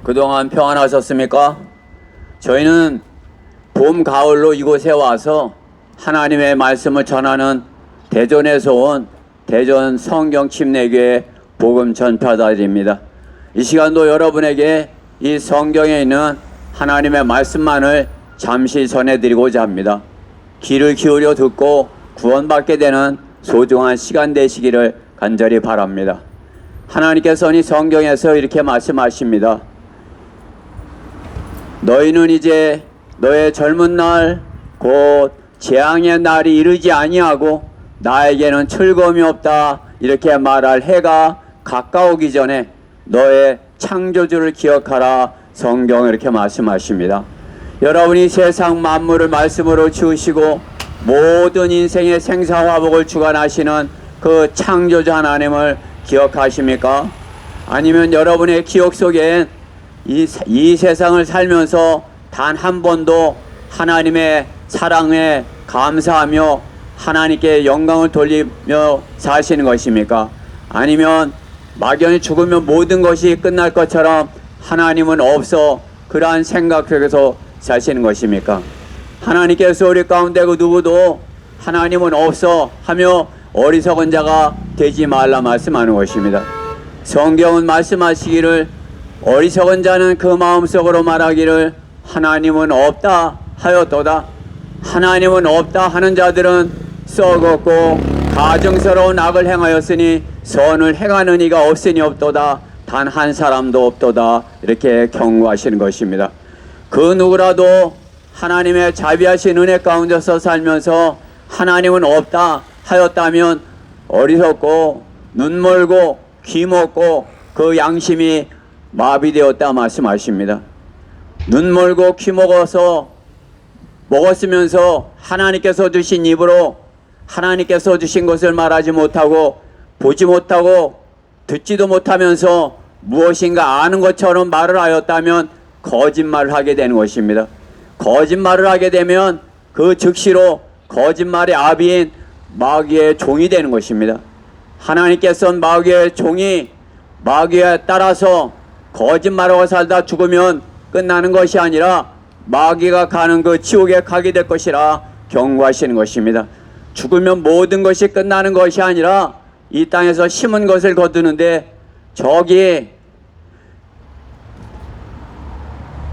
그동안 평안하셨습니까? 저희는 봄, 가을로 이곳에 와서 하나님의 말씀을 전하는 대전에서 온 대전 성경 침례교회 복음 전파자들입니다. 이 시간도 여러분에게 이 성경에 있는 하나님의 말씀만을 잠시 전해드리고자 합니다. 귀를 기울여 듣고 구원받게 되는 소중한 시간 되시기를 간절히 바랍니다. 하나님께서는 이 성경에서 이렇게 말씀하십니다. 너희는 이제 너의 젊은 날 곧 재앙의 날이 이르지 아니하고 나에게는 즐거움이 없다 이렇게 말할 해가 가까우기 전에 너의 창조주를 기억하라. 성경은 이렇게 말씀하십니다. 여러분이 세상 만물을 말씀으로 지으시고 모든 인생의 생사화복을 주관하시는 그 창조주 하나님을 기억하십니까? 아니면 여러분의 기억 속엔 이 세상을 살면서 단 한 번도 하나님의 사랑에 감사하며 하나님께 영광을 돌리며 사시는 것입니까? 아니면 막연히 죽으면 모든 것이 끝날 것처럼 하나님은 없어 그러한 생각 속에서 사시는 것입니까? 하나님께서 우리 가운데 그 누구도 하나님은 없어 하며 어리석은 자가 되지 말라 말씀하는 것입니다. 성경은 말씀하시기를 어리석은 자는 그 마음속으로 말하기를 하나님은 없다 하였도다. 하나님은 없다 하는 자들은 썩었고 가증스러운 악을 행하였으니 선을 행하는 이가 없으니 없도다. 단 한 사람도 없도다. 이렇게 경고하시는 것입니다. 그 누구라도 하나님의 자비하신 은혜 가운데서 살면서 하나님은 없다 하였다면 어리석고 눈멀고 귀먹고 그 양심이 마비되었다 말씀하십니다. 눈멀고 귀먹어서 먹었으면서 하나님께서 주신 입으로 하나님께서 주신 것을 말하지 못하고 보지 못하고 듣지도 못하면서 무엇인가 아는 것처럼 말을 하였다면 거짓말을 하게 되는 것입니다. 거짓말을 하게 되면 그 즉시로 거짓말의 아비인 마귀의 종이 되는 것입니다. 하나님께서는 마귀의 종이 마귀에 따라서 거짓말하고 살다 죽으면 끝나는 것이 아니라 마귀가 가는 그 지옥에 가게 될 것이라 경고하시는 것입니다. 죽으면 모든 것이 끝나는 것이 아니라 이 땅에서 심은 것을 거두는데 저기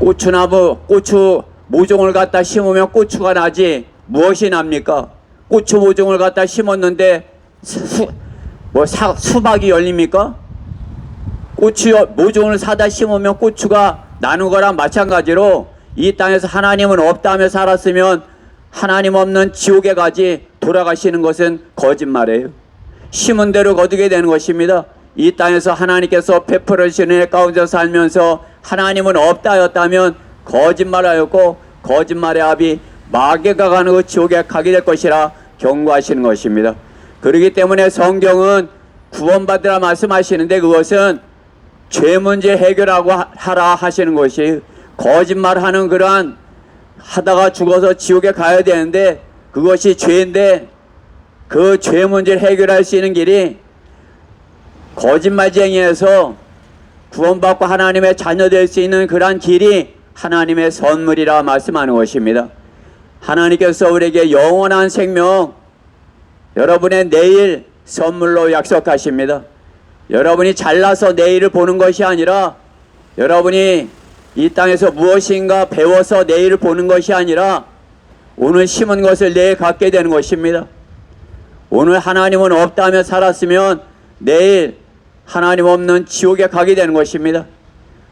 고추나무 고추 모종을 갖다 심으면 고추가 나지 무엇이 납니까? 고추 모종을 갖다 심었는데 수박이 열립니까? 고추 모종을 사다 심으면 고추가 나는 거랑 마찬가지로 이 땅에서 하나님은 없다며 살았으면 하나님 없는 지옥에 가지 돌아가시는 것은 거짓말이에요. 심은 대로 거두게 되는 것입니다. 이 땅에서 하나님께서 베풀어 주시는 애 가운데 살면서 하나님은 없다 하였다면 거짓말하였고 거짓말의 합이 마귀가 가는 그 지옥에 가게 될 것이라 경고하시는 것입니다. 그렇기 때문에 성경은 구원받으라 말씀하시는데 그것은 죄 문제 해결하고 하라 하시는 것이 거짓말하는 그러한 하다가 죽어서 지옥에 가야 되는데 그것이 죄인데 그 죄 문제를 해결할 수 있는 길이 거짓말쟁이에서 구원받고 하나님의 자녀 될 수 있는 그러한 길이 하나님의 선물이라 말씀하는 것입니다. 하나님께서 우리에게 영원한 생명 여러분의 내일 선물로 약속하십니다. 여러분이 잘나서 내일을 보는 것이 아니라 여러분이 이 땅에서 무엇인가 배워서 내일을 보는 것이 아니라 오늘 심은 것을 내일 갖게 되는 것입니다. 오늘 하나님은 없다며 살았으면 내일 하나님 없는 지옥에 가게 되는 것입니다.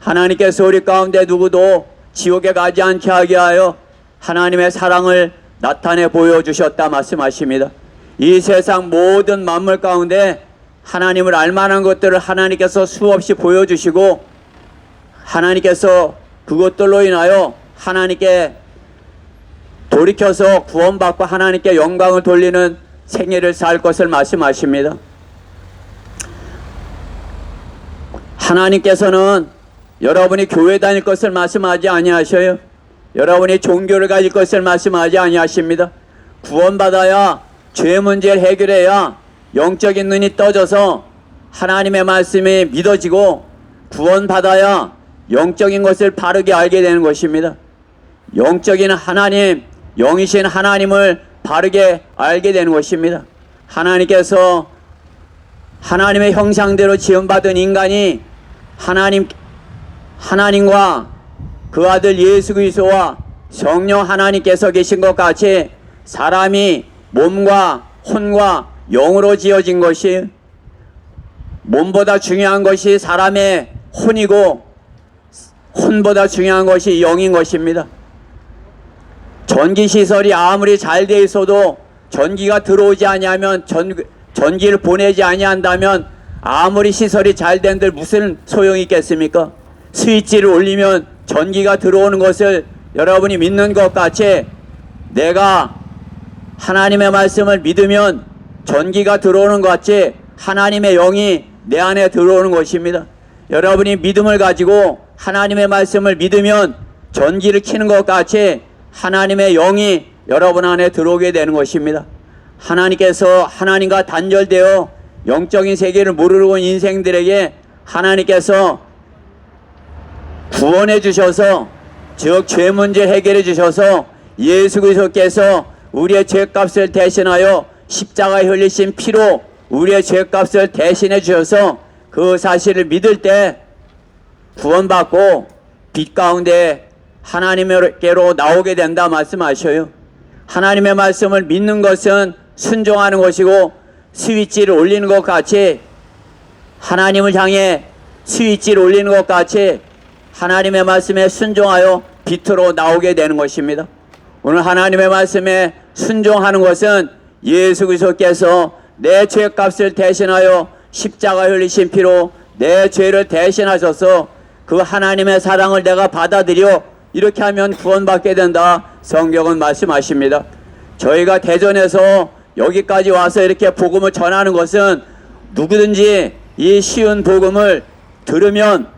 하나님께서 우리 가운데 누구도 지옥에 가지 않게 하게 하여 하나님의 사랑을 나타내 보여주셨다 말씀하십니다. 이 세상 모든 만물 가운데 하나님을 알만한 것들을 하나님께서 수없이 보여주시고 하나님께서 그것들로 인하여 하나님께 돌이켜서 구원받고 하나님께 영광을 돌리는 생애를 살 것을 말씀하십니다. 하나님께서는 여러분이 교회 다닐 것을 말씀하지 아니하셔요. 여러분이 종교를 가질 것을 말씀하지 아니하십니다. 구원받아야 죄 문제를 해결해야 영적인 눈이 떠져서 하나님의 말씀이 믿어지고 구원받아야 영적인 것을 바르게 알게 되는 것입니다. 영적인 하나님, 영이신 하나님을 바르게 알게 되는 것입니다. 하나님께서 하나님의 형상대로 지음받은 인간이 하나님과 그 아들 예수 그리스도와 성령 하나님께서 계신 것 같이 사람이 몸과 혼과 영으로 지어진 것이, 몸보다 중요한 것이 사람의 혼이고 혼보다 중요한 것이 영인 것입니다. 전기시설이 아무리 잘 돼 있어도 전기가 들어오지 아니하면 전기를 보내지 아니한다면 아무리 시설이 잘 된들 무슨 소용이 있겠습니까? 스위치를 올리면 전기가 들어오는 것을 여러분이 믿는 것 같이 내가 하나님의 말씀을 믿으면 전기가 들어오는 것 같이 하나님의 영이 내 안에 들어오는 것입니다. 여러분이 믿음을 가지고 하나님의 말씀을 믿으면 전기를 켜는 것 같이 하나님의 영이 여러분 안에 들어오게 되는 것입니다. 하나님께서 하나님과 단절되어 영적인 세계를 모르는 인생들에게 하나님께서 구원해 주셔서, 즉 죄 문제 해결해 주셔서 예수 그리스도께서 우리의 죄값을 대신하여 십자가에 흘리신 피로 우리의 죄값을 대신해 주셔서 그 사실을 믿을 때 구원받고 빛 가운데 하나님께로 나오게 된다 말씀하셔요. 하나님의 말씀을 믿는 것은 순종하는 것이고, 스위치를 올리는 것 같이 하나님을 향해 스위치를 올리는 것 같이 하나님의 말씀에 순종하여 빛으로 나오게 되는 것입니다. 오늘 하나님의 말씀에 순종하는 것은 예수 그리스도께서 내 죄값을 대신하여 십자가에 흘리신 피로 내 죄를 대신하셔서 그 하나님의 사랑을 내가 받아들여 이렇게 하면 구원받게 된다 성경은 말씀하십니다. 저희가 대전에서 여기까지 와서 이렇게 복음을 전하는 것은 누구든지 이 쉬운 복음을 들으면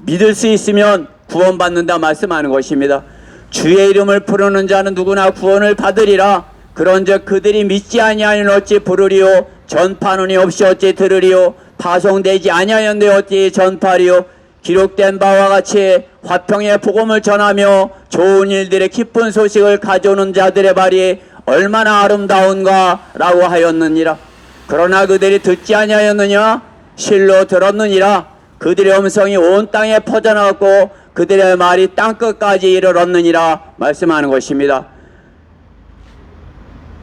믿을 수 있으면 구원받는다 말씀하는 것입니다. 주의 이름을 부르는 자는 누구나 구원을 받으리라. 그런즉 그들이 믿지 아니하니 어찌 부르리요? 전파하노니 없이 어찌 들으리요? 파송되지 아니하였는데 어찌 전파리요? 기록된 바와 같이 화평의 복음을 전하며 좋은 일들의 기쁜 소식을 가져오는 자들의 발이 얼마나 아름다운가 라고 하였느니라. 그러나 그들이 듣지 아니하였느냐? 실로 들었느니라. 그들의 음성이 온 땅에 퍼져나갔고 그들의 말이 땅끝까지 이르렀느니라 말씀하는 것입니다.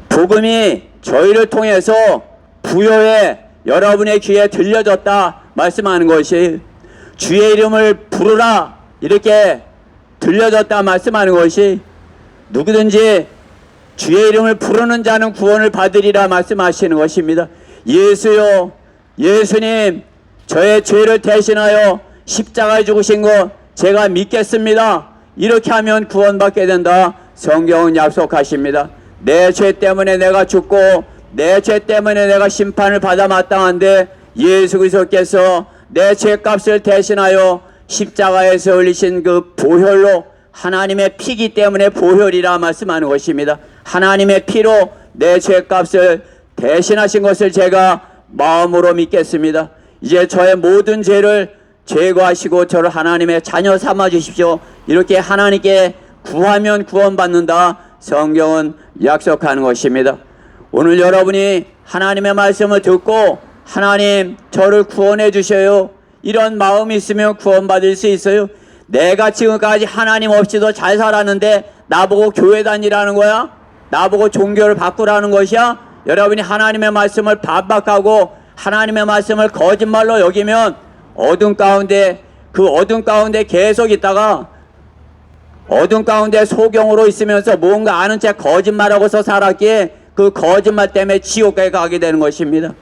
복음이 저희를 통해서 부요에 여러분의 귀에 들려졌다 말씀하는 것이, 주의 이름을 부르라 이렇게 들려졌다 말씀하는 것이, 누구든지 주의 이름을 부르는 자는 구원을 받으리라 말씀하시는 것입니다. 예수요, 예수님 저의 죄를 대신하여 십자가에 죽으신 것 제가 믿겠습니다. 이렇게 하면 구원받게 된다 성경은 약속하십니다. 내 죄 때문에 내가 죽고 내 죄 때문에 내가 심판을 받아 마땅한데 예수 그리스도께서 내 죄값을 대신하여 십자가에서 흘리신 그 보혈로, 하나님의 피기 때문에 보혈이라 말씀하는 것입니다. 하나님의 피로 내 죄값을 대신하신 것을 제가 마음으로 믿겠습니다. 이제 저의 모든 죄를 제거하시고 저를 하나님의 자녀 삼아 주십시오. 이렇게 하나님께 구하면 구원받는다 성경은 약속하는 것입니다. 오늘 여러분이 하나님의 말씀을 듣고 하나님 저를 구원해 주셔요, 이런 마음이 있으면 구원받을 수 있어요. 내가 지금까지 하나님 없이도 잘 살았는데 나보고 교회 다니라는 거야? 나보고 종교를 바꾸라는 것이야? 여러분이 하나님의 말씀을 반박하고 하나님의 말씀을 거짓말로 여기면 어둠 가운데, 그 어둠 가운데 계속 있다가 어둠 가운데 소경으로 있으면서 뭔가 아는 체 거짓말하고서 살았기에 그 거짓말 때문에 지옥에 가게 되는 것입니다.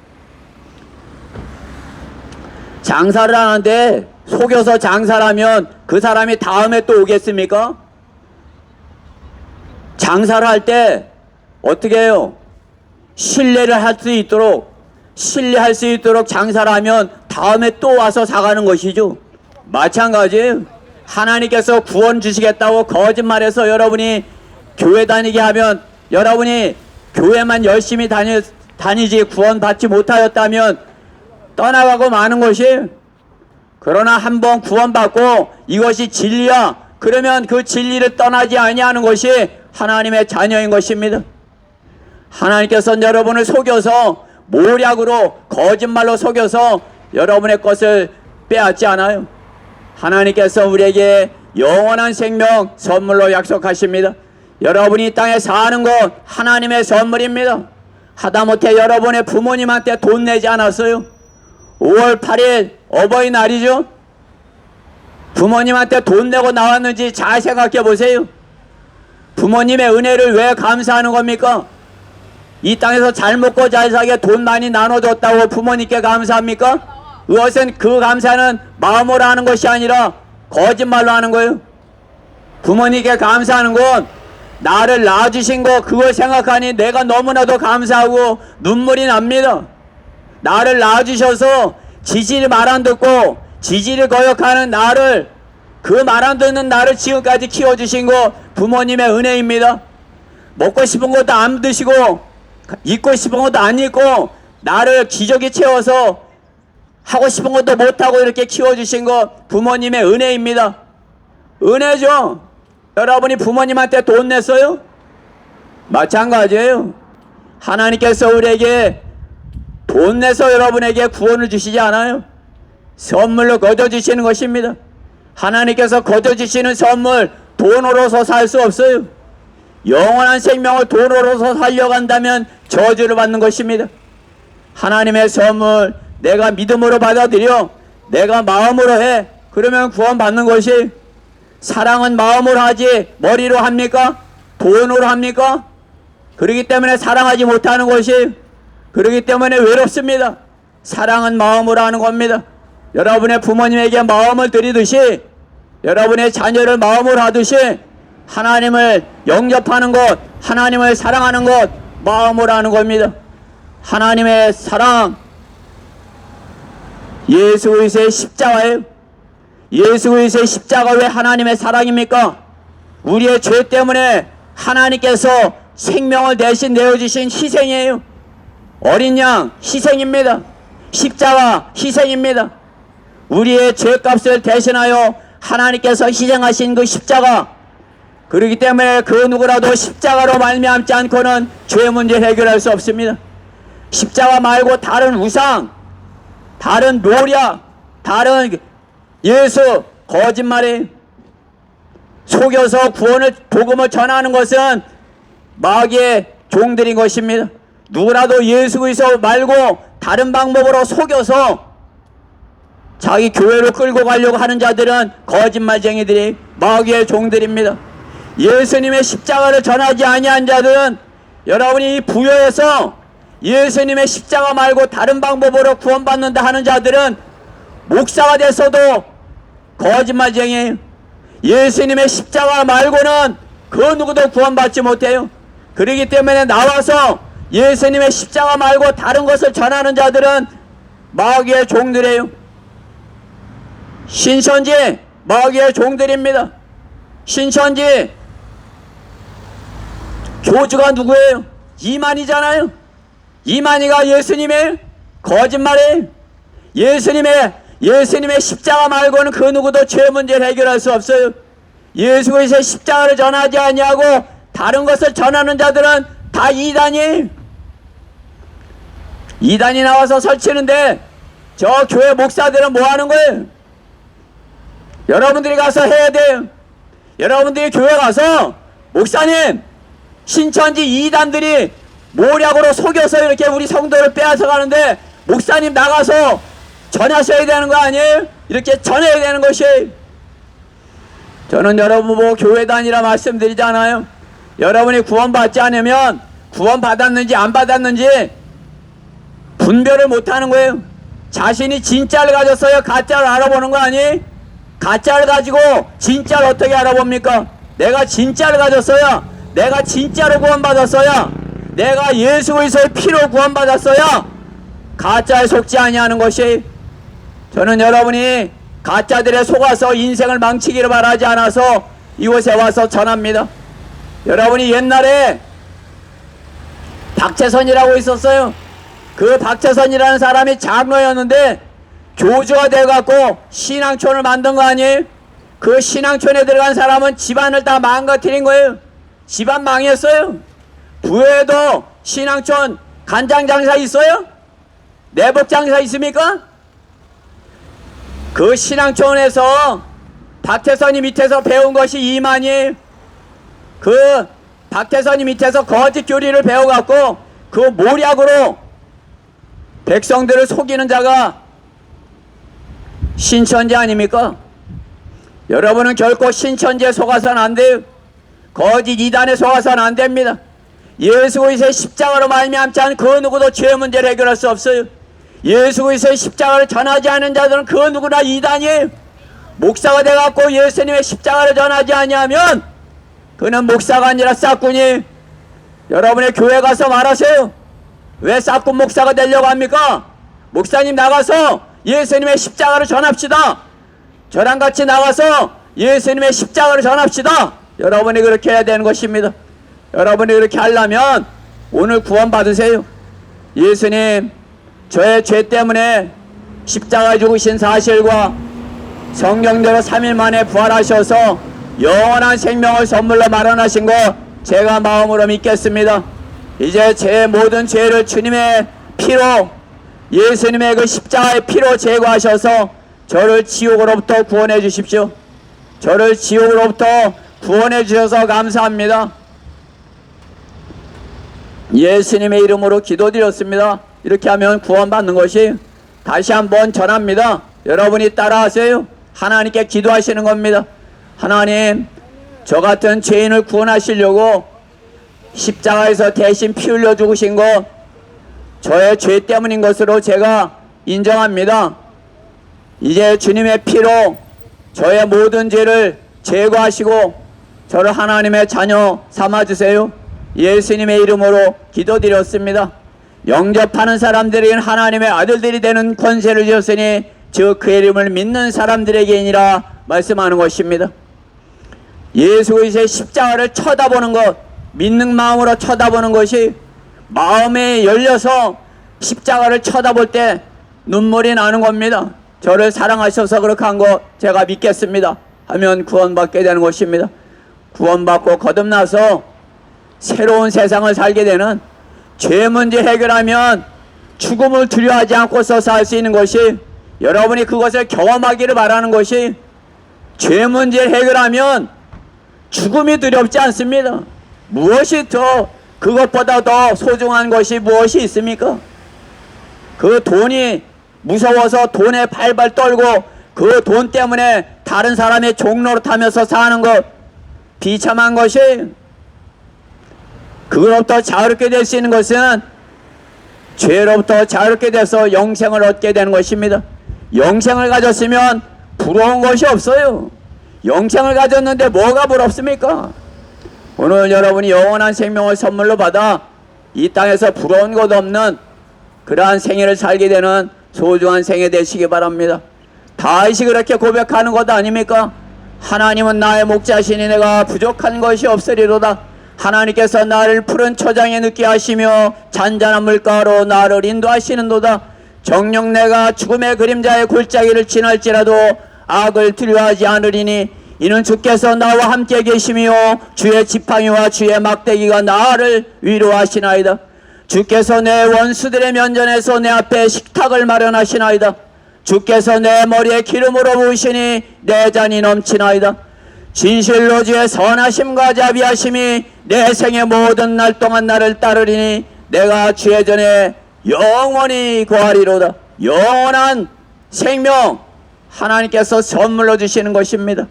장사를 하는데 속여서 장사를 하면 그 사람이 다음에 또 오겠습니까? 장사를 할 때 어떻게 해요? 신뢰를 할 수 있도록, 신뢰할 수 있도록 장사를 하면 다음에 또 와서 사가는 것이죠. 마찬가지예요. 하나님께서 구원 주시겠다고 거짓말해서 여러분이 교회 다니게 하면, 여러분이 교회만 열심히 다니지 구원 받지 못하였다면 떠나가고 마는 것이, 그러나 한번 구원받고 이것이 진리야. 그러면 그 진리를 떠나지 아니하는 것이 하나님의 자녀인 것입니다. 하나님께서 여러분을 속여서 모략으로 거짓말로 속여서 여러분의 것을 빼앗지 않아요. 하나님께서 우리에게 영원한 생명 선물로 약속하십니다. 여러분이 이 땅에 사는 것 하나님의 선물입니다. 하다못해 여러분의 부모님한테 돈 내지 않았어요. 5월 8일 어버이날이죠. 부모님한테 돈 내고 나왔는지 잘 생각해 보세요. 부모님의 은혜를 왜 감사하는 겁니까? 이 땅에서 잘 먹고 잘 살게 돈 많이 나눠줬다고 부모님께 감사합니까? 그것은 그 감사는 마음으로 하는 것이 아니라 거짓말로 하는 거예요. 부모님께 감사하는 건 나를 낳아주신 거 그걸 생각하니 내가 너무나도 감사하고 눈물이 납니다. 나를 낳아주셔서 지지를 말 안 듣고 지지를 거역하는 나를, 그 말 안 듣는 나를 지금까지 키워주신 거 부모님의 은혜입니다. 먹고 싶은 것도 안 드시고 입고 싶은 것도 안 입고 나를 기저귀 채워서 하고 싶은 것도 못하고 이렇게 키워주신 거 부모님의 은혜입니다. 은혜죠. 여러분이 부모님한테 돈 냈어요? 마찬가지예요. 하나님께서 우리에게 돈 내서 여러분에게 구원을 주시지 않아요. 선물로 거둬주시는 것입니다. 하나님께서 거둬주시는 선물 돈으로서 살 수 없어요. 영원한 생명을 돈으로서 살려고 한다면 저주를 받는 것입니다. 하나님의 선물 내가 믿음으로 받아들여 내가 마음으로 해. 그러면 구원받는 것이, 사랑은 마음으로 하지 머리로 합니까? 돈으로 합니까? 그렇기 때문에 사랑하지 못하는 것이, 그렇기 때문에 외롭습니다. 사랑은 마음으로 하는 겁니다. 여러분의 부모님에게 마음을 드리듯이 여러분의 자녀를 마음으로 하듯이 하나님을 영접하는 것, 하나님을 사랑하는 것 마음으로 하는 겁니다. 하나님의 사랑, 예수 그리스도의 십자가예요. 예수 그리스도의 십자가 왜 하나님의 사랑입니까? 우리의 죄 때문에 하나님께서 생명을 대신 내어주신 희생이에요. 어린 양 희생입니다. 십자가 희생입니다. 우리의 죄값을 대신하여 하나님께서 희생하신 그 십자가, 그렇기 때문에 그 누구라도 십자가로 말미암지 않고는 죄 문제 해결할 수 없습니다. 십자가 말고 다른 우상, 다른 노략, 다른 예수 거짓말이 속여서 구원을 복음을 전하는 것은 마귀의 종들인 것입니다. 누구라도 예수 그리스도 말고 다른 방법으로 속여서 자기 교회로 끌고 가려고 하는 자들은 거짓말쟁이들이 마귀의 종들입니다. 예수님의 십자가를 전하지 아니한 자들은, 여러분이 부여해서 예수님의 십자가 말고 다른 방법으로 구원받는다 하는 자들은 목사가 됐어도 거짓말쟁이에요. 예수님의 십자가 말고는 그 누구도 구원받지 못해요. 그렇기 때문에 나와서 예수님의 십자가 말고 다른 것을 전하는 자들은 마귀의 종들이에요. 신천지 마귀의 종들입니다. 신천지 교주가 누구예요? 이만희잖아요. 이만희가 예수님의 거짓말이에요. 예수님의 십자가 말고는 그 누구도 죄 문제를 해결할 수 없어요. 예수 그리스도의 십자가를 전하지 아니하고 다른 것을 전하는 자들은 다 이단이에요. 이단이 나와서 설치는데 저 교회 목사들은 뭐 하는 거예요? 여러분들이 가서 해야 돼요. 여러분들이 교회 가서 목사님, 신천지 이단들이 모략으로 속여서 이렇게 우리 성도를 빼앗아 가는데 목사님 나가서 전하셔야 되는 거 아니에요? 이렇게 전해야 되는 것이에요. 저는 여러분 보고 교회 다니라 말씀드리잖아요. 여러분이 구원받지 않으면 구원받았는지 안 받았는지 분별을 못하는 거예요. 자신이 진짜를 가졌어요? 가짜를 알아보는 거 아니에요? 가짜를 가지고 진짜를 어떻게 알아봅니까? 내가 진짜를 가졌어야, 내가 진짜로 구원받았어야, 내가 예수 그리스도의 피로 구원받았어야 가짜에 속지 아니하는 것이, 저는 여러분이 가짜들에 속아서 인생을 망치기를 바라지 않아서 이곳에 와서 전합니다. 여러분이 옛날에 박채선이라고 있었어요. 그 박채선이라는 사람이 장로였는데 교주가 돼갖고 신앙촌을 만든 거 아니에요? 그 신앙촌에 들어간 사람은 집안을 다 망가뜨린 거예요. 집안 망했어요. 부여에도 신앙촌 간장 장사 있어요? 내복 장사 있습니까? 그 신앙촌에서 박태선이 밑에서 배운 것이 이만이에요. 그 박태선이 밑에서 거짓 교리를 배워갖고 그 모략으로 백성들을 속이는 자가 신천지 아닙니까? 여러분은 결코 신천지에 속아서는 안 돼요. 거짓 이단에 속아서는 안 됩니다. 예수 그리스도의 십자가로 말미암지 않은 그 누구도 죄 문제를 해결할 수 없어요. 예수 그리스도의 십자가를 전하지 않은 자들은 그 누구나 이단이에요. 목사가 돼갖고 예수님의 십자가를 전하지 아니하면 그는 목사가 아니라 싹군이에요. 여러분의 교회 가서 말하세요. 왜 싹군 목사가 되려고 합니까? 목사님 나가서 예수님의 십자가를 전합시다. 저랑 같이 나가서 예수님의 십자가를 전합시다. 여러분이 그렇게 해야 되는 것입니다. 여러분이 그렇게 하려면 오늘 구원 받으세요. 예수님 저의 죄 때문에 십자가에 죽으신 사실과 성경대로 3일 만에 부활하셔서 영원한 생명을 선물로 마련하신 것 제가 마음으로 믿겠습니다. 이제 제 모든 죄를 주님의 피로, 예수님의 그 십자가의 피로 제거하셔서 저를 지옥으로부터 구원해 주십시오. 저를 지옥으로부터 구원해 주셔서 감사합니다. 예수님의 이름으로 기도드렸습니다. 이렇게 하면 구원받는 것이, 다시 한번 전합니다. 여러분이 따라하세요. 하나님께 기도하시는 겁니다. 하나님, 저 같은 죄인을 구원하시려고 십자가에서 대신 피 흘려 죽으신 것 저의 죄 때문인 것으로 제가 인정합니다. 이제 주님의 피로 저의 모든 죄를 제거하시고 저를 하나님의 자녀 삼아주세요. 예수님의 이름으로 기도드렸습니다. 영접하는 사람들에게는 하나님의 아들들이 되는 권세를 주셨으니 즉 그 이름을 믿는 사람들에게니라 말씀하는 것입니다. 예수 그리스도의 십자가를 쳐다보는 것, 믿는 마음으로 쳐다보는 것이, 마음에 열려서 십자가를 쳐다볼 때 눈물이 나는 겁니다. 저를 사랑하셔서 그렇게 한 거 제가 믿겠습니다 하면 구원받게 되는 것입니다. 구원받고 거듭나서 새로운 세상을 살게 되는, 죄 문제 해결하면 죽음을 두려워하지 않고서 살 수 있는 것이, 여러분이 그것을 경험하기를 바라는 것이, 죄 문제를 해결하면 죽음이 두렵지 않습니다. 무엇이 더, 그것보다 더 소중한 것이 무엇이 있습니까? 그 돈이 무서워서 돈에 발발 떨고 그 돈 때문에 다른 사람의 종로로 타면서 사는 것 비참한 것이, 그로부터 자유롭게 될 수 있는 것은 죄로부터 자유롭게 돼서 영생을 얻게 되는 것입니다. 영생을 가졌으면 부러운 것이 없어요. 영생을 가졌는데 뭐가 부럽습니까? 오늘 여러분이 영원한 생명을 선물로 받아 이 땅에서 부러운 것 없는 그러한 생애를 살게 되는 소중한 생애 되시기 바랍니다. 다윗이 그렇게 고백하는 것 아닙니까? 하나님은 나의 목자시니 내가 부족한 것이 없으리로다. 하나님께서 나를 푸른 초장에 눕게 하시며 잔잔한 물가로 나를 인도하시는도다. 정녕 내가 죽음의 그림자의 골짜기를 지날지라도 악을 두려워하지 않으리니 이는 주께서 나와 함께 계시며 주의 지팡이와 주의 막대기가 나를 위로하시나이다. 주께서 내 원수들의 면전에서 내 앞에 식탁을 마련하시나이다. 주께서 내 머리에 기름으로 부으시니 내 잔이 넘치나이다. 진실로 주의 선하심과 자비하심이 내 생의 모든 날 동안 나를 따르리니 내가 주의 전에 영원히 거하리로다. 영원한 생명 하나님께서 선물로 주시는 것입니다.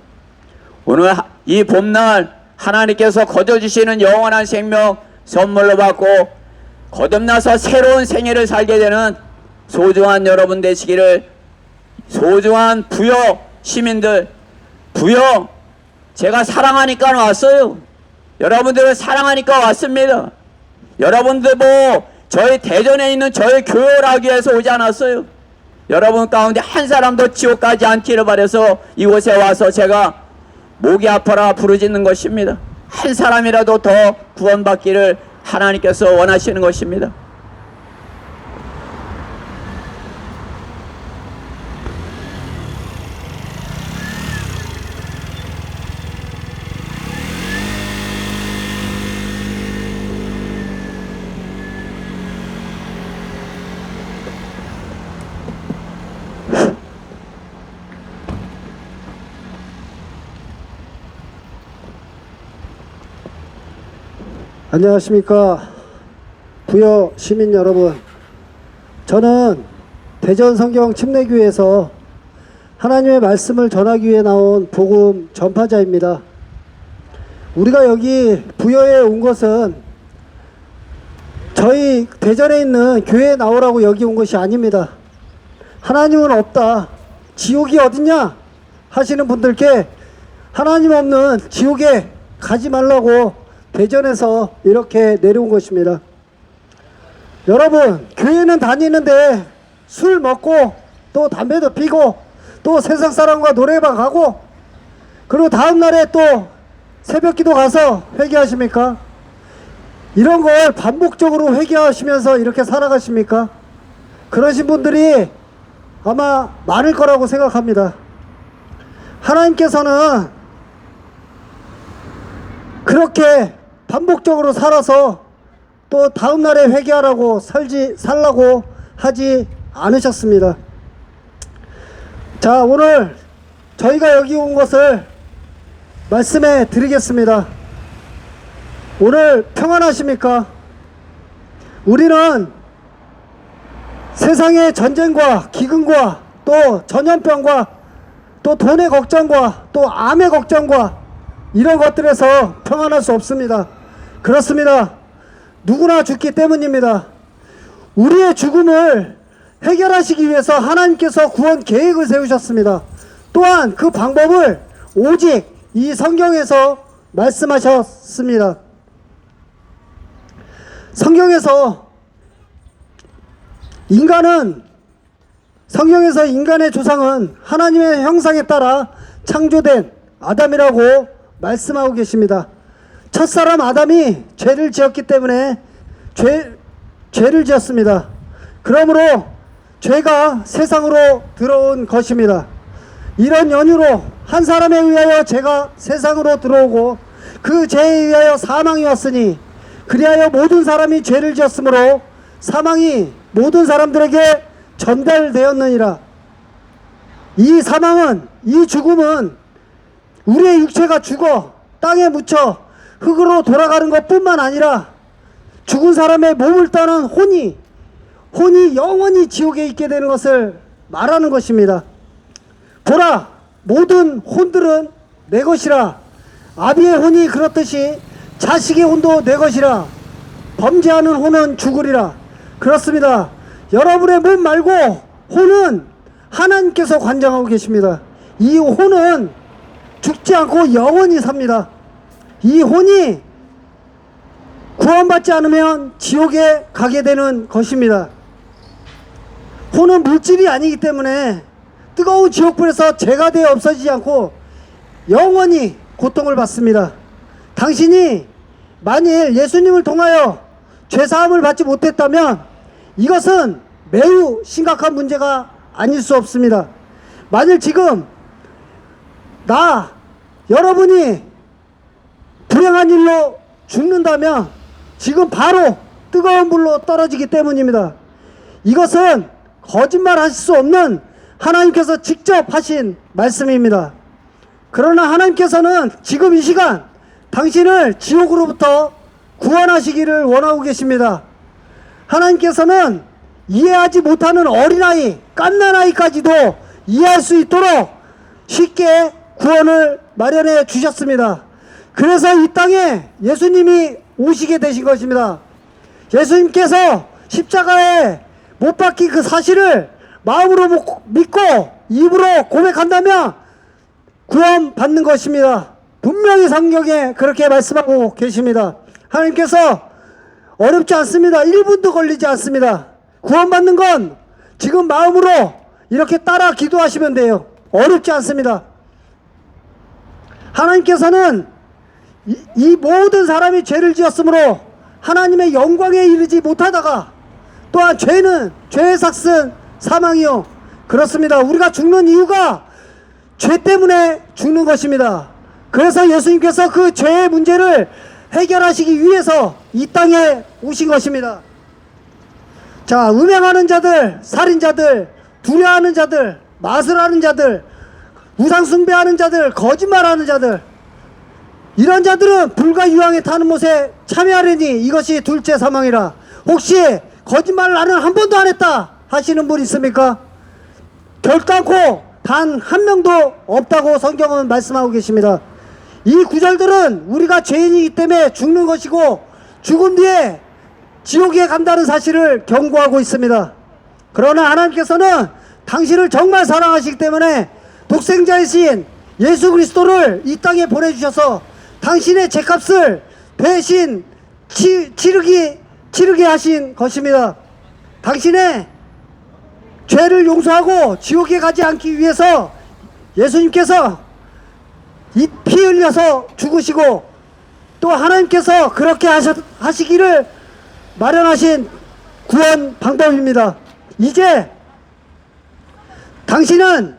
오늘 이 봄날 하나님께서 거둬주시는 영원한 생명 선물로 받고 거듭나서 새로운 생애를 살게 되는 소중한 여러분 되시기를, 소중한 부여 시민들, 부여, 제가 사랑하니까 왔어요. 여러분들을 사랑하니까 왔습니다. 여러분들 뭐 저희 대전에 있는 저희 교회를 하기 위해서 오지 않았어요. 여러분 가운데 한 사람도 지옥 가지 않기를 바라서 이곳에 와서 제가 목이 아파라 부르짖는 것입니다. 한 사람이라도 더 구원받기를 하나님께서 원하시는 것입니다. 안녕하십니까. 부여 시민 여러분, 저는 대전 성경 침례교회에서 하나님의 말씀을 전하기 위해 나온 복음 전파자입니다. 우리가 여기 부여에 온 것은 저희 대전에 있는 교회에 나오라고 여기 온 것이 아닙니다. 하나님은 없다, 지옥이 어딨냐 하시는 분들께 하나님 없는 지옥에 가지 말라고 대전에서 이렇게 내려온 것입니다. 여러분, 교회는 다니는데 술 먹고 또 담배도 피고 또 세상 사람과 노래방 가고 그리고 다음날에 또 새벽기도 가서 회개하십니까? 이런 걸 반복적으로 회개하시면서 이렇게 살아가십니까? 그러신 분들이 아마 많을 거라고 생각합니다. 하나님께서는 그렇게 반복적으로 살아서 또 다음날에 회개하라고 살라고 하지 않으셨습니다. 자, 오늘 저희가 여기 온 것을 말씀해 드리겠습니다. 오늘 평안하십니까? 우리는 세상의 전쟁과 기근과 또 전염병과 또 돈의 걱정과 또 암의 걱정과 이런 것들에서 평안할 수 없습니다. 그렇습니다. 누구나 죽기 때문입니다. 우리의 죽음을 해결하시기 위해서 하나님께서 구원 계획을 세우셨습니다. 또한 그 방법을 오직 이 성경에서 말씀하셨습니다. 성경에서 인간의 조상은 하나님의 형상에 따라 창조된 아담이라고 말씀하고 계십니다. 첫사람 아담이 죄를 지었기 때문에 죄를 지었습니다. 그러므로 죄가 세상으로 들어온 것입니다. 이런 연유로 한 사람에 의하여 죄가 세상으로 들어오고 그 죄에 의하여 사망이 왔으니 그리하여 모든 사람이 죄를 지었으므로 사망이 모든 사람들에게 전달되었느니라. 이 사망은, 이 죽음은 우리의 육체가 죽어 땅에 묻혀 흙으로 돌아가는 것뿐만 아니라 죽은 사람의 몸을 따는 혼이 영원히 지옥에 있게 되는 것을 말하는 것입니다. 보라, 모든 혼들은 내 것이라. 아비의 혼이 그렇듯이 자식의 혼도 내 것이라. 범죄하는 혼은 죽으리라. 그렇습니다. 여러분의 몸 말고 혼은 하나님께서 관장하고 계십니다. 이 혼은 죽지 않고 영원히 삽니다. 이 혼이 구원받지 않으면 지옥에 가게 되는 것입니다. 혼은 물질이 아니기 때문에 뜨거운 지옥불에서 죄가 되어 없어지지 않고 영원히 고통을 받습니다. 당신이 만일 예수님을 통하여 죄사함을 받지 못했다면 이것은 매우 심각한 문제가 아닐 수 없습니다. 만일 지금 여러분이 불행한 일로 죽는다면 지금 바로 뜨거운 불로 떨어지기 때문입니다. 이것은 거짓말 하실 수 없는 하나님께서 직접 하신 말씀입니다. 그러나 하나님께서는 지금 이 시간 당신을 지옥으로부터 구원하시기를 원하고 계십니다. 하나님께서는 이해하지 못하는 어린아이, 갓난아이까지도 이해할 수 있도록 쉽게 구원을 마련해 주셨습니다. 그래서 이 땅에 예수님이 오시게 되신 것입니다. 예수님께서 십자가에 못 박힌 그 사실을 마음으로 믿고 입으로 고백한다면 구원받는 것입니다. 분명히 성경에 그렇게 말씀하고 계십니다. 하나님께서 어렵지 않습니다. 1분도 걸리지 않습니다. 구원받는 건 지금 마음으로 이렇게 따라 기도하시면 돼요. 어렵지 않습니다. 하나님께서는 이 모든 사람이 죄를 지었으므로 하나님의 영광에 이르지 못하다가 또한 죄의 삭은 사망이요. 그렇습니다. 우리가 죽는 이유가 죄 때문에 죽는 것입니다. 그래서 예수님께서 그 죄의 문제를 해결하시기 위해서 이 땅에 오신 것입니다. 자, 음행하는 자들, 살인자들, 두려워하는 자들, 마술하는 자들, 우상숭배하는 자들, 거짓말하는 자들, 이런 자들은 불과 유황에 타는 못에 참여하려니 이것이 둘째 사망이라. 혹시 거짓말 나는 한 번도 안 했다 하시는 분 있습니까? 결단코 단 한 명도 없다고 성경은 말씀하고 계십니다. 이 구절들은 우리가 죄인이기 때문에 죽는 것이고 죽은 뒤에 지옥에 간다는 사실을 경고하고 있습니다. 그러나 하나님께서는 당신을 정말 사랑하시기 때문에 독생자이신 예수 그리스도를 이 땅에 보내주셔서 당신의 죄값을 대신 치르게 하신 것입니다. 당신의 죄를 용서하고 지옥에 가지 않기 위해서 예수님께서 이 피 흘려서 죽으시고 또 하나님께서 그렇게 하시기를 마련하신 구원 방법입니다. 이제 당신은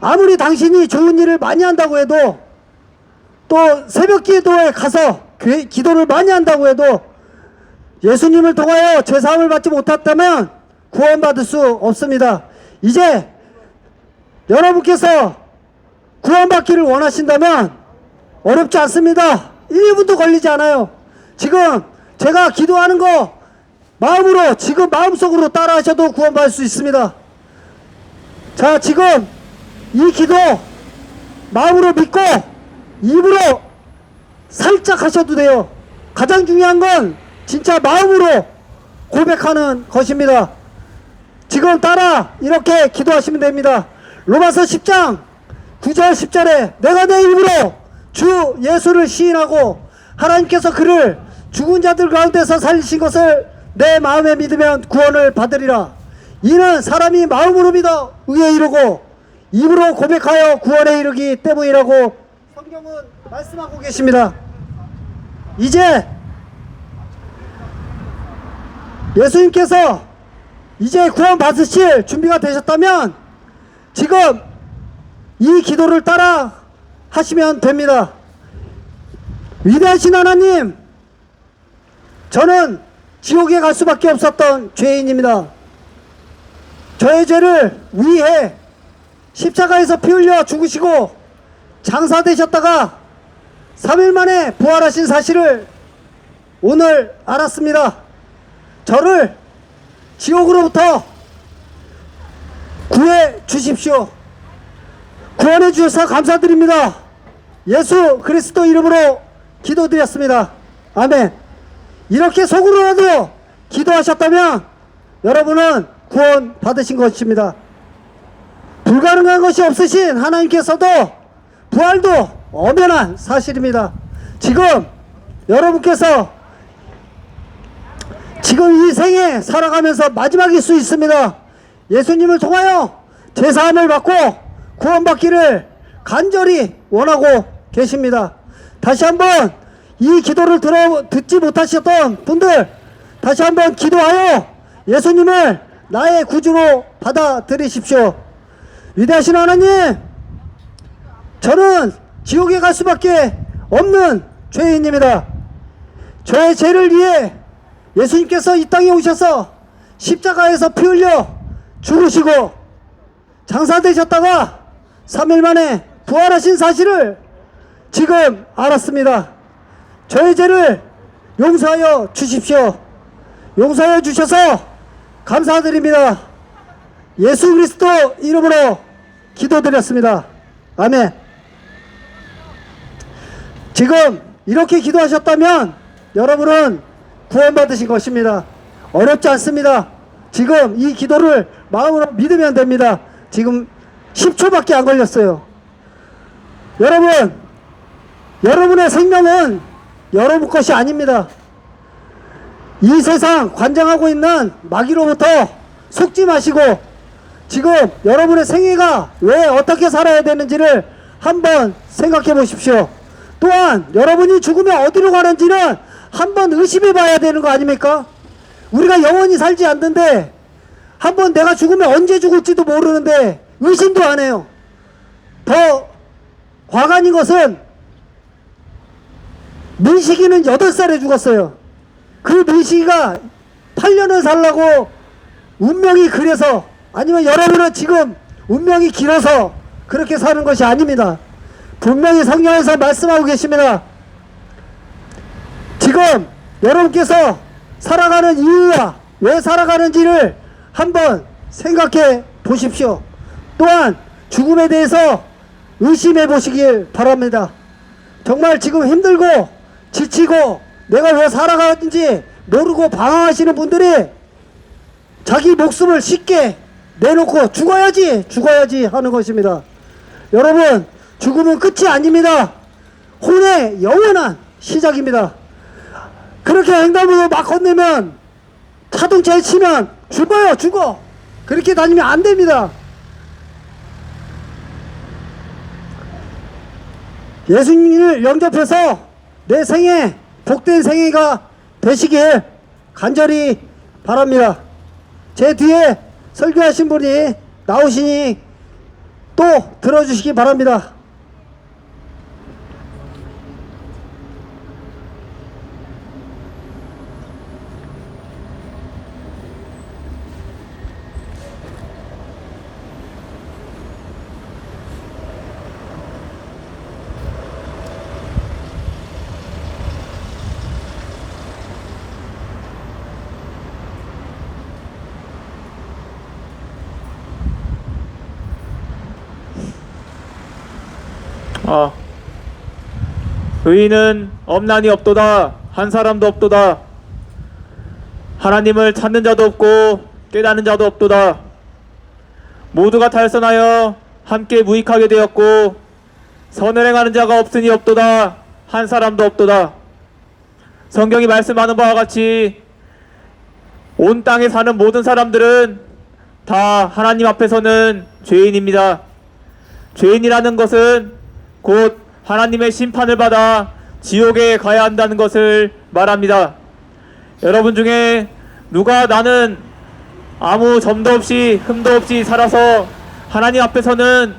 아무리 당신이 좋은 일을 많이 한다고 해도 또 새벽 기도에 가서 기도를 많이 한다고 해도 예수님을 통하여 죄사함을 받지 못했다면 구원받을 수 없습니다. 이제 여러분께서 구원받기를 원하신다면 어렵지 않습니다. 1분도 걸리지 않아요. 지금 제가 기도하는 거 마음으로 지금 마음속으로 따라 하셔도 구원받을 수 있습니다. 자, 지금 이 기도 마음으로 믿고 입으로 살짝 하셔도 돼요. 가장 중요한 건 진짜 마음으로 고백하는 것입니다. 지금 따라 이렇게 기도하시면 됩니다. 로마서 10장 9절 10절에 내가 내 입으로 주 예수를 시인하고 하나님께서 그를 죽은 자들 가운데서 살리신 것을 내 마음에 믿으면 구원을 받으리라. 이는 사람이 마음으로 믿어 의에 이르고 입으로 고백하여 구원에 이르기 때문이라고 성경은 말씀하고 계십니다. 이제 예수님께서 이제 구원 받으실 준비가 되셨다면 지금 이 기도를 따라 하시면 됩니다. 위대하신 하나님, 저는 지옥에 갈 수밖에 없었던 죄인입니다. 저의 죄를 위해 십자가에서 피 흘려 죽으시고 장사되셨다가 3일 만에 부활하신 사실을 오늘 알았습니다. 저를 지옥으로부터 구해 주십시오. 구원해 주셔서 감사드립니다. 예수 그리스도 이름으로 기도드렸습니다. 아멘. 이렇게 속으로라도 기도하셨다면 여러분은 구원 받으신 것입니다. 불가능한 것이 없으신 하나님께서도 부활도 엄연한 사실입니다. 지금 여러분께서 지금 이 생에 살아가면서 마지막일 수 있습니다. 예수님을 통하여 죄사함을 받고 구원받기를 간절히 원하고 계십니다. 다시 한번 이 기도를 듣지 못하셨던 분들 다시 한번 기도하여 예수님을 나의 구주로 받아들이십시오. 위대하신 하나님, 저는 지옥에 갈 수밖에 없는 죄인입니다. 저의 죄를 위해 예수님께서 이 땅에 오셔서 십자가에서 피 흘려 죽으시고 장사되셨다가 3일 만에 부활하신 사실을 지금 알았습니다. 저의 죄를 용서하여 주십시오. 용서하여 주셔서 감사드립니다. 예수 그리스도 이름으로 기도드렸습니다. 아멘. 지금 이렇게 기도하셨다면 여러분은 구원받으신 것입니다. 어렵지 않습니다. 지금 이 기도를 마음으로 믿으면 됩니다. 지금 10초밖에 안 걸렸어요. 여러분, 여러분의 생명은 여러분 것이 아닙니다. 이 세상 관장하고 있는 마귀로부터 속지 마시고 지금 여러분의 생애가 왜 어떻게 살아야 되는지를 한번 생각해 보십시오. 또한 여러분이 죽으면 어디로 가는지는 한번 의심해 봐야 되는 거 아닙니까? 우리가 영원히 살지 않는데 한번 내가 죽으면 언제 죽을지도 모르는데 의심도 안 해요. 더 과간인 것은 민식이는 8살에 죽었어요. 그 민식이가 8년을 살라고 운명이 그래서 아니면 여러분은 지금 운명이 길어서 그렇게 사는 것이 아닙니다. 분명히 성경에서 말씀하고 계십니다. 지금 여러분께서 살아가는 이유와 왜 살아가는지를 한번 생각해 보십시오. 또한 죽음에 대해서 의심해 보시길 바랍니다. 정말 지금 힘들고 지치고 내가 왜 살아가는지 모르고 방황하시는 분들이 자기 목숨을 쉽게 내놓고 죽어야지 하는 것입니다. 여러분, 죽음은 끝이 아닙니다. 혼의 영원한 시작입니다. 그렇게 횡단보도 막 건너면 자동차에 치면 죽어. 그렇게 다니면 안 됩니다. 예수님을 영접해서 내 생애 복된 생애가 되시길 간절히 바랍니다. 제 뒤에 설교하신 분이 나오시니 또 들어주시기 바랍니다. 의인은 없나니 없도다. 한 사람도 없도다. 하나님을 찾는 자도 없고 깨닫는 자도 없도다. 모두가 탈선하여 함께 무익하게 되었고 선을 행하는 자가 없으니 없도다. 한 사람도 없도다. 성경이 말씀하는 바와 같이 온 땅에 사는 모든 사람들은 다 하나님 앞에서는 죄인입니다. 죄인이라는 것은 곧 하나님의 심판을 받아 지옥에 가야 한다는 것을 말합니다. 여러분 중에 누가 나는 아무 점도 없이 흠도 없이 살아서 하나님 앞에서는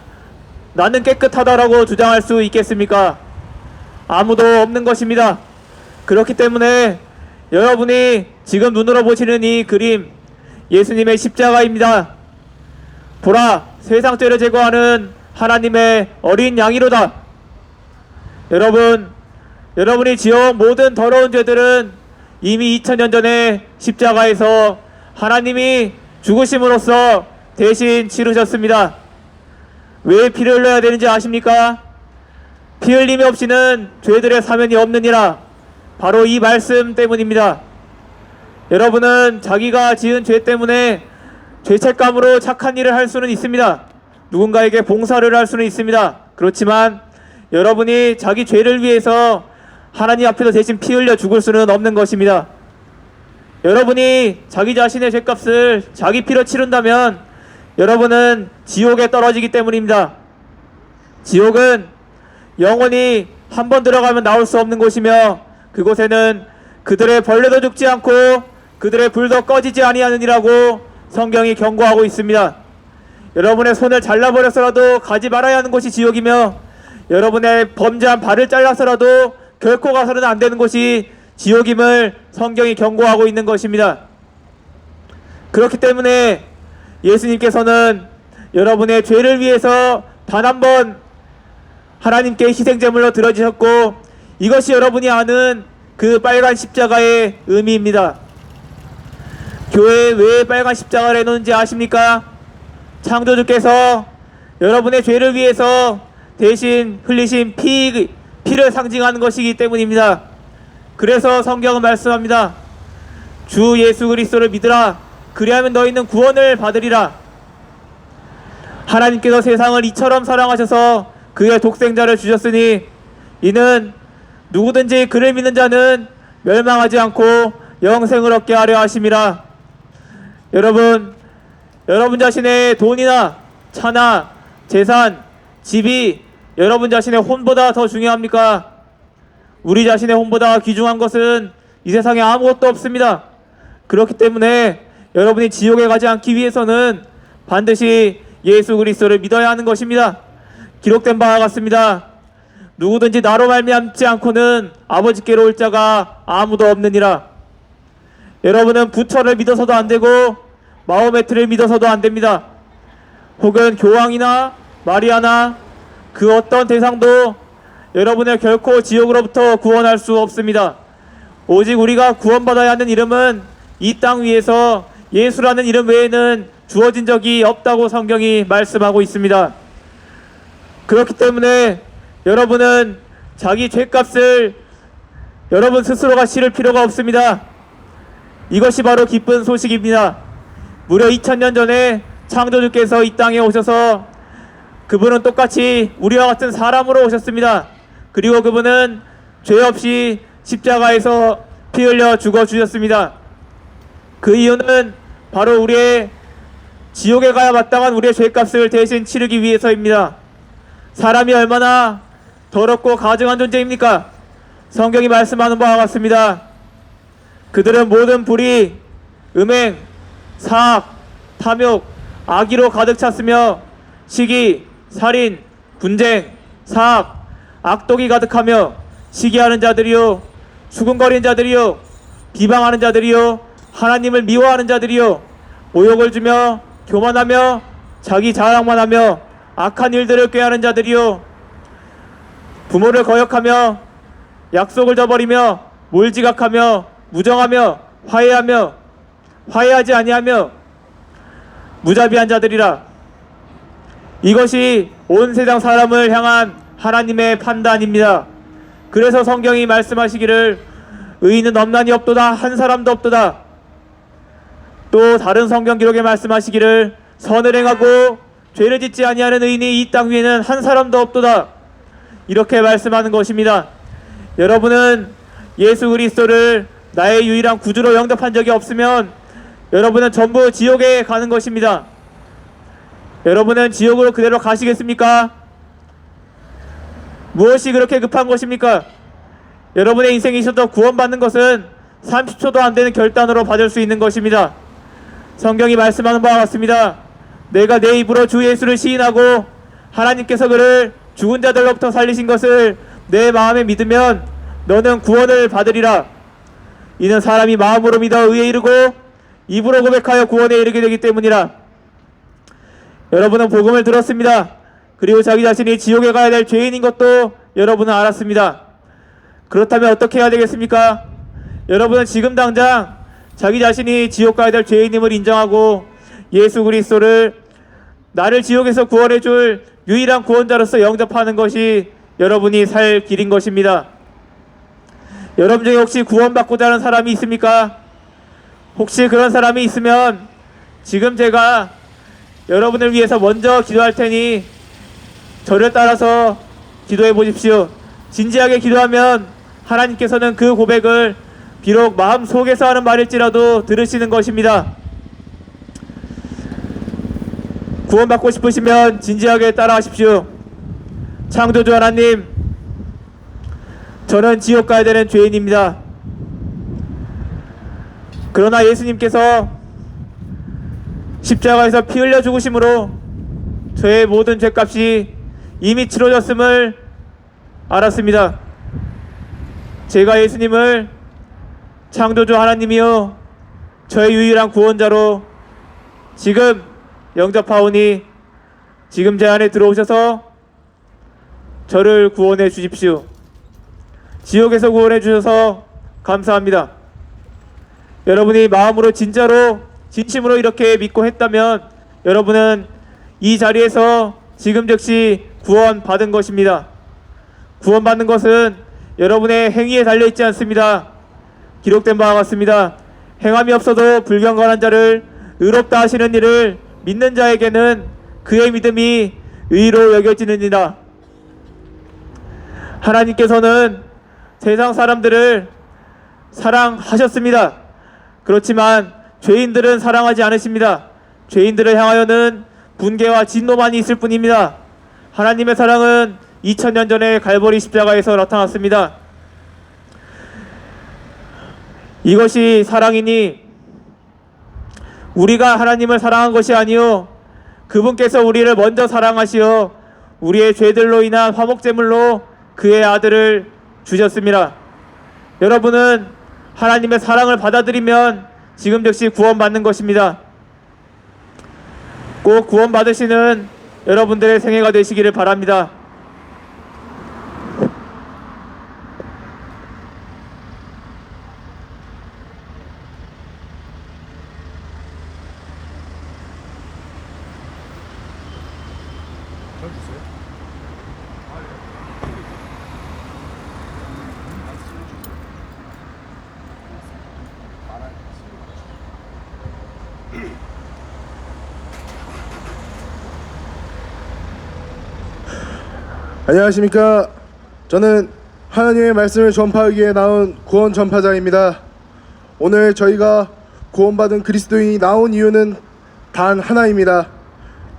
나는 깨끗하다라고 주장할 수 있겠습니까? 아무도 없는 것입니다. 그렇기 때문에 여러분이 지금 눈으로 보시는 이 그림, 예수님의 십자가입니다. 보라, 세상 죄를 제거하는 하나님의 어린 양이로다. 여러분이 지어온 모든 더러운 죄들은 이미 2000년 전에 십자가에서 하나님이 죽으심으로써 대신 치르셨습니다. 왜 피를 흘려야 되는지 아십니까? 피 흘림이 없이는 죄들의 사면이 없느니라. 바로 이 말씀 때문입니다. 여러분은 자기가 지은 죄 때문에 죄책감으로 착한 일을 할 수는 있습니다. 누군가에게 봉사를 할 수는 있습니다. 그렇지만 여러분이 자기 죄를 위해서 하나님 앞에서 대신 피 흘려 죽을 수는 없는 것입니다. 여러분이 자기 자신의 죄값을 자기 피로 치른다면 여러분은 지옥에 떨어지기 때문입니다. 지옥은 영원히 한 번 들어가면 나올 수 없는 곳이며 그곳에는 그들의 벌레도 죽지 않고 그들의 불도 꺼지지 아니하느니라고 성경이 경고하고 있습니다. 여러분의 손을 잘라버려서라도 가지 말아야 하는 곳이 지옥이며 여러분의 범죄한 발을 잘라서라도 결코 가서는 안 되는 곳이 지옥임을 성경이 경고하고 있는 것입니다. 그렇기 때문에 예수님께서는 여러분의 죄를 위해서 단 한 번 하나님께 희생제물로 드려지셨고 이것이 여러분이 아는 그 빨간 십자가의 의미입니다. 교회에 왜 빨간 십자가를 해놓는지 아십니까? 창조주께서 여러분의 죄를 위해서 대신 흘리신 피를 상징하는 것이기 때문입니다. 그래서 성경은 말씀합니다. 주 예수 그리스도를 믿으라. 그리하면 너희는 구원을 받으리라. 하나님께서 세상을 이처럼 사랑하셔서 그의 독생자를 주셨으니 이는 누구든지 그를 믿는 자는 멸망하지 않고 영생을 얻게 하려 하심이라. 여러분 자신의 돈이나 차나 재산, 집이 여러분 자신의 혼보다 더 중요합니까? 우리 자신의 혼보다 귀중한 것은 이 세상에 아무것도 없습니다. 그렇기 때문에 여러분이 지옥에 가지 않기 위해서는 반드시 예수 그리스도를 믿어야 하는 것입니다. 기록된 바와 같습니다. 누구든지 나로 말미암지 않고는 아버지께로 올 자가 아무도 없느니라. 여러분은 부처를 믿어서도 안 되고 마호메트를 믿어서도 안 됩니다. 혹은 교황이나 마리아나 그 어떤 대상도 여러분을 결코 지옥으로부터 구원할 수 없습니다. 오직 우리가 구원받아야 하는 이름은 이 땅 위에서 예수라는 이름 외에는 주어진 적이 없다고 성경이 말씀하고 있습니다. 그렇기 때문에 여러분은 자기 죄값을 여러분 스스로가 치를 필요가 없습니다. 이것이 바로 기쁜 소식입니다. 무려 2000년 전에 창조주께서 이 땅에 오셔서 그분은 똑같이 우리와 같은 사람으로 오셨습니다. 그리고 그분은 죄 없이 십자가에서 피 흘려 죽어주셨습니다. 그 이유는 바로 우리의 지옥에 가야 마땅한 우리의 죄값을 대신 치르기 위해서입니다. 사람이 얼마나 더럽고 가증한 존재입니까? 성경이 말씀하는 바와 같습니다. 그들은 모든 불의, 음행, 사악, 탐욕, 악의로 가득 찼으며 시기, 살인, 분쟁, 사악, 악독이 가득하며 시기하는 자들이요, 수군거리는 자들이요, 비방하는 자들이요, 하나님을 미워하는 자들이요, 모욕을 주며 교만하며 자기 자랑만 하며 악한 일들을 꾀하는 자들이요, 부모를 거역하며 약속을 저버리며 몰지각하며 무정하며 화해하지 아니하며 무자비한 자들이라. 이것이 온 세상 사람을 향한 하나님의 판단입니다. 그래서 성경이 말씀하시기를 의인은 없나니 없도다, 한 사람도 없도다. 또 다른 성경 기록에 말씀하시기를 선을 행하고 죄를 짓지 아니하는 의인이 이 땅 위에는 한 사람도 없도다. 이렇게 말씀하는 것입니다. 여러분은 예수 그리스도를 나의 유일한 구주로 영접한 적이 없으면 여러분은 전부 지옥에 가는 것입니다. 여러분은 지옥으로 그대로 가시겠습니까? 무엇이 그렇게 급한 것입니까? 여러분의 인생에 있어서 구원받는 것은 30초도 안 되는 결단으로 받을 수 있는 것입니다. 성경이 말씀하는 바와 같습니다. 내가 내 입으로 주 예수를 시인하고 하나님께서 그를 죽은 자들로부터 살리신 것을 내 마음에 믿으면 너는 구원을 받으리라. 이는 사람이 마음으로 믿어 의에 이르고 입으로 고백하여 구원에 이르게 되기 때문이라. 여러분은 복음을 들었습니다. 그리고 자기 자신이 지옥에 가야 될 죄인인 것도 여러분은 알았습니다. 그렇다면 어떻게 해야 되겠습니까? 여러분은 지금 당장 자기 자신이 지옥 가야 될 죄인임을 인정하고 예수 그리스도를 나를 지옥에서 구원해 줄 유일한 구원자로서 영접하는 것이 여러분이 살 길인 것입니다. 여러분 중에 혹시 구원받고자 하는 사람이 있습니까? 혹시 그런 사람이 있으면 지금 제가 여러분을 위해서 먼저 기도할 테니 저를 따라서 기도해 보십시오. 진지하게 기도하면 하나님께서는 그 고백을 비록 마음속에서 하는 말일지라도 들으시는 것입니다. 구원받고 싶으시면 진지하게 따라하십시오. 창조주 하나님, 저는 지옥 가야 되는 죄인입니다. 그러나 예수님께서 십자가에서 피 흘려 죽으심으로 저의 모든 죄값이 이미 치러졌음을 알았습니다. 제가 예수님을 창조주 하나님이요 저의 유일한 구원자로 지금 영접하오니 지금 제 안에 들어오셔서 저를 구원해 주십시오. 지옥에서 구원해 주셔서 감사합니다. 여러분이 마음으로 진심으로 이렇게 믿고 했다면 여러분은 이 자리에서 지금 즉시 구원받은 것입니다. 구원받는 것은 여러분의 행위에 달려있지 않습니다. 기록된 바와 같습니다. 행함이 없어도 불경건한 자를 의롭다 하시는 이를 믿는 자에게는 그의 믿음이 의로 여겨지느니라. 하나님께서는 세상 사람들을 사랑하셨습니다. 그렇지만 죄인들은 사랑하지 않으십니다. 죄인들을 향하여는 분개와 진노만이 있을 뿐입니다. 하나님의 사랑은 2000년 전에 갈보리 십자가에서 나타났습니다. 이것이 사랑이니 우리가 하나님을 사랑한 것이 아니요 그분께서 우리를 먼저 사랑하시어 우리의 죄들로 인한 화목제물로 그의 아들을 주셨습니다. 여러분은 하나님의 사랑을 받아들이면 지금 즉시 구원받는 것입니다. 꼭 구원받으시는 여러분들의 생애가 되시기를 바랍니다. 안녕하십니까. 저는 하나님의 말씀을 전파하기 위해 나온 구원 전파자입니다. 오늘 저희가 구원받은 그리스도인이 나온 이유는 단 하나입니다.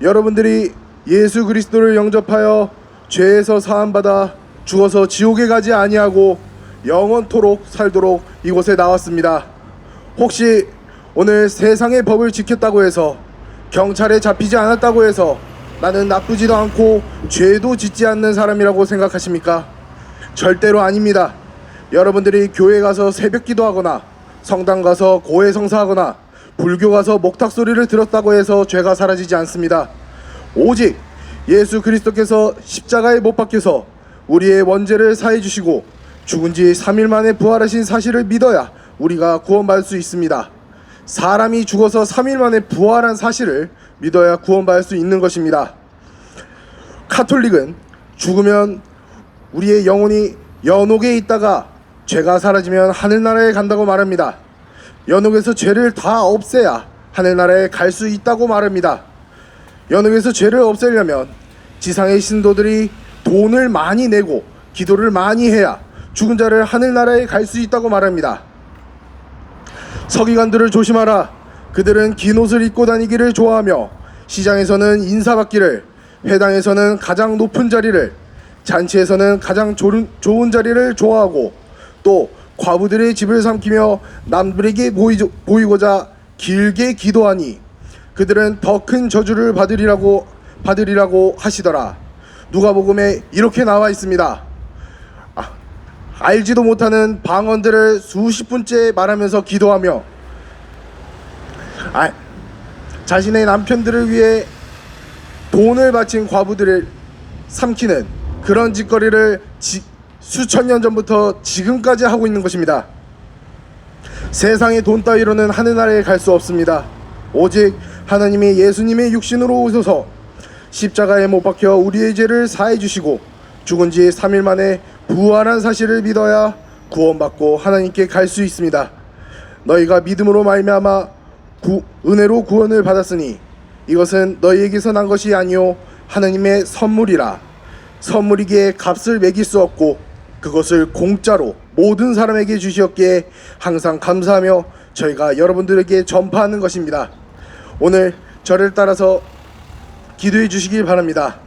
여러분들이 예수 그리스도를 영접하여 죄에서 사함받아 죽어서 지옥에 가지 아니하고 영원토록 살도록 이곳에 나왔습니다. 혹시 오늘 세상의 법을 지켰다고 해서, 경찰에 잡히지 않았다고 해서 나는 나쁘지도 않고 죄도 짓지 않는 사람이라고 생각하십니까? 절대로 아닙니다. 여러분들이 교회 가서 새벽 기도하거나 성당 가서 고해 성사하거나 불교 가서 목탁 소리를 들었다고 해서 죄가 사라지지 않습니다. 오직 예수 그리스도께서 십자가에 못 박혀서 우리의 원죄를 사해 주시고 죽은 지 3일 만에 부활하신 사실을 믿어야 우리가 구원받을 수 있습니다. 사람이 죽어서 3일 만에 부활한 사실을 믿어야 구원받을 수 있는 것입니다. 카톨릭은 죽으면 우리의 영혼이 연옥에 있다가 죄가 사라지면 하늘나라에 간다고 말합니다. 연옥에서 죄를 다 없애야 하늘나라에 갈 수 있다고 말합니다. 연옥에서 죄를 없애려면 지상의 신도들이 돈을 많이 내고 기도를 많이 해야 죽은 자를 하늘나라에 갈 수 있다고 말합니다. 서기관들을 조심하라. 그들은 긴 옷을 입고 다니기를 좋아하며 시장에서는 인사받기를, 회당에서는 가장 높은 자리를, 잔치에서는 가장 좋은 자리를 좋아하고 또 과부들의 집을 삼키며 남들에게 보이고자 길게 기도하니 그들은 더 큰 저주를 받으리라고 하시더라. 누가복음에 이렇게 나와 있습니다. 알지도 못하는 방언들을 수십 분째 말하면서 기도하며 자신의 남편들을 위해 돈을 바친 과부들을 삼키는 그런 짓거리를 수천 년 전부터 지금까지 하고 있는 것입니다. 세상의 돈 따위로는 하늘나라에 갈 수 없습니다. 오직 하나님이 예수님의 육신으로 오셔서 십자가에 못 박혀 우리의 죄를 사해 주시고 죽은 지 3일 만에 부활한 사실을 믿어야 구원받고 하나님께 갈 수 있습니다. 너희가 믿음으로 말미암아 은혜로 구원을 받았으니 이것은 너희에게서 난 것이 아니요 하나님의 선물이라. 선물이기에 값을 매길 수 없고 그것을 공짜로 모든 사람에게 주시었기에 항상 감사하며 저희가 여러분들에게 전파하는 것입니다. 오늘 저를 따라서 기도해 주시길 바랍니다.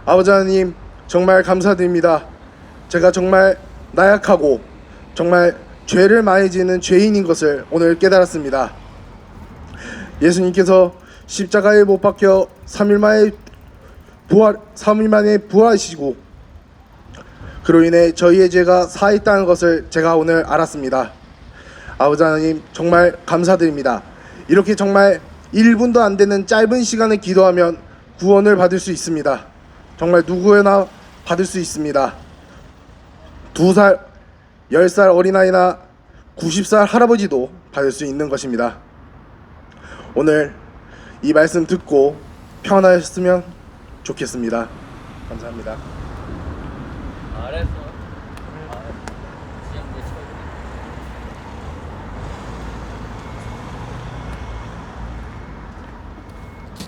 아버지 하나님, 정말 감사드립니다. 제가 정말 나약하고 정말 죄를 많이 지는 죄인인 것을 오늘 깨달았습니다. 예수님께서 십자가에 못 박혀 3일 만에 부활하시고 그로 인해 저희의 죄가 사했다는 것을 제가 오늘 알았습니다. 아버지 하나님, 정말 감사드립니다. 이렇게 정말 1분도 안 되는 짧은 시간에 기도하면 구원을 받을 수 있습니다. 정말 누구나 받을 수 있습니다. 2살, 10살 어린아이나 90살 할아버지도 받을 수 있는 것입니다. 오늘 이 말씀 듣고 편하셨으면 좋겠습니다. 감사합니다. 잘했어.